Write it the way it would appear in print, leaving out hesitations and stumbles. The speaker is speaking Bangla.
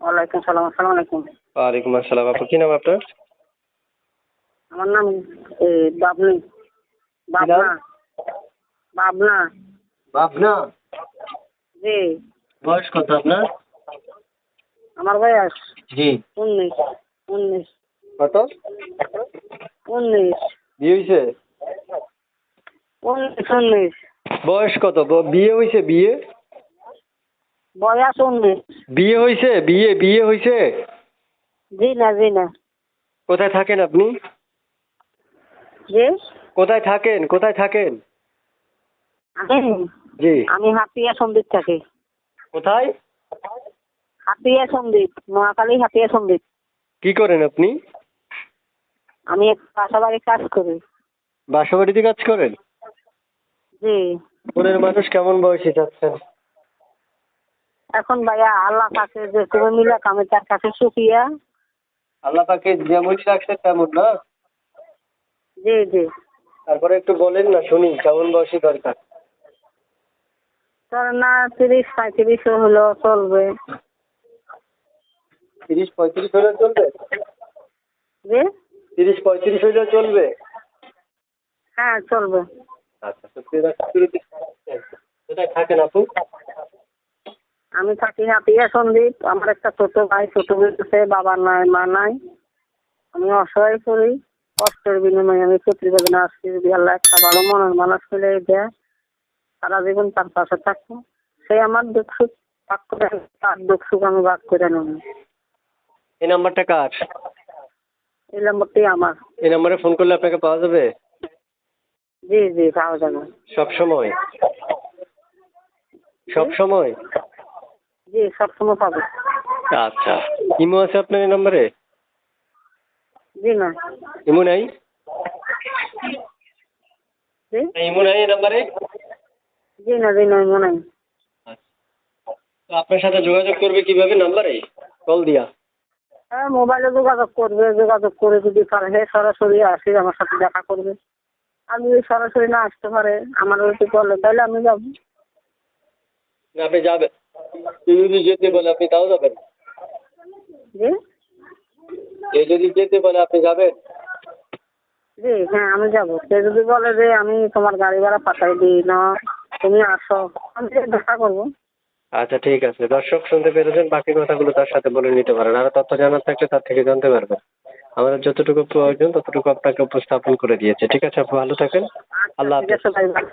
ওয়ালাইকুম সালাম, আসসালামু আলাইকুম। ওয়ালাইকুম আসসালাম। আপু কি নাম আপনার? আমার নাম বাবলি। কি নাম? বাবনা। বাবনা। ভাবনা। জি। বয়স কত আপনার? আমার বয়স জি। 19। 19। কত? 19। বিয়ে হয়েছে? 19। বয়স কত? বিয়ে হয়েছে? বিয়ে বয়স 19। বিয়ে হয়েছে? বিয়ে হয়েছে? জি না, জি না। কোথায় থাকেন আপনি? জি। কোথায় থাকেন? কোথায় থাকেন? আমি জি। আমি হাতিয়া সন্দ্বীপ থাকি। কোথায়? হাতিয়া সন্দ্বীপ, নোয়াখালী হাতিয়া সন্দ্বীপ। কি করেন আপনি? আমি এক বাসাবাড়ি কাজ করি। বাসাবাড়িতে কাজ করেন? জি। বোনের মানুষ কেমন বয়সী যাচ্ছেন? এখন ভাইয়া আল্লাহ পাকে যে তুমি মিলা আমি তার কাছে সুখিয়া। আল্লাহ পাকে যেমনই রাখছে তেমন না? জি জি। তারপরে একটু বলেন না শুনি কেমন বয়সী দরকার। তোর না 30-35 হলো চলবে। 30-35 হলে চলবে? জি। 30-35 হলে চলবে? হ্যাঁ চলবে। আচ্ছা, তো কোথায় থাকেন আপু? আমি থাকি হাতিয়া সন্দ্বীপ। আমার একটা ছোট ভাই ছোট বোন আছে, বাবা নাই মা নাই। আমি অসহায় করি, কষ্টের বিনিময়ে আমি প্রতিবেদনে আসছি। যদি আল্লাহ একটা ভালো মনের মানুষ পেলে দেয়, সারা জীবন তার পাশে থাকবো। সে আমার দুঃখ সুখ ভাগ করে, তার দুঃখ সুখ আমি ভাগ করে নেব। এই নাম্বারটা কার? এই নম্বরটি আমার। এই নাম্বারে ফোন করলে আপনাকে পাওয়া যাবে? জি জি, পাওয়া যাবে। সব সময়? সব সময়? জি, সবসময় পাবে। আচ্ছা, ইমো আছে আপনার এই নাম্বারে? জি না। ইমো নাই? জি। ইমো নাই এই নাম্বারে? জি না, জি না, মনে নাই। তো আপনার সাথে যোগাযোগ করবে কিভাবে? নাম্বারে কল দিয়া? হ্যাঁ, মোবাইলে যোগাযোগ করবে। যোগাযোগ করে যদি পারে সে সরাসরি আসে আমার সাথে দেখা করবে। আমি যদি সরাসরি না আসতে পারে আমার ওইটি বলে, তাহলে আমি যাবো। না, আপনি যাবেন? কেউ যদি যেতে বলে আপনি তাও যাবেন? জি। কেউ যদি যেতে বলে আপনি যাবেন? জি হ্যাঁ, আমি যাবো। সে যদি বলে যে আমি তোমার গাড়ি ভাড়া পাঠাই দিই না, তুমি আসো, আমি দেখা করবো। আচ্ছা ঠিক আছে, দর্শক শুনতে পেরেছেন, বাকি কথাগুলো তার সাথে বলে নিতে পারেন। আরো তথ্য জানার থাকলে তার থেকে জানতে পারবেন। আমাদের যতটুকু প্রয়োজন ততটুকু আপনাকে উপস্থাপন করে দিয়েছে। ঠিক আছে আপু, ভালো থাকেন। আচ্ছা আল্লাহ ঠিক হাফেজ। আছে ভাই, ভালো।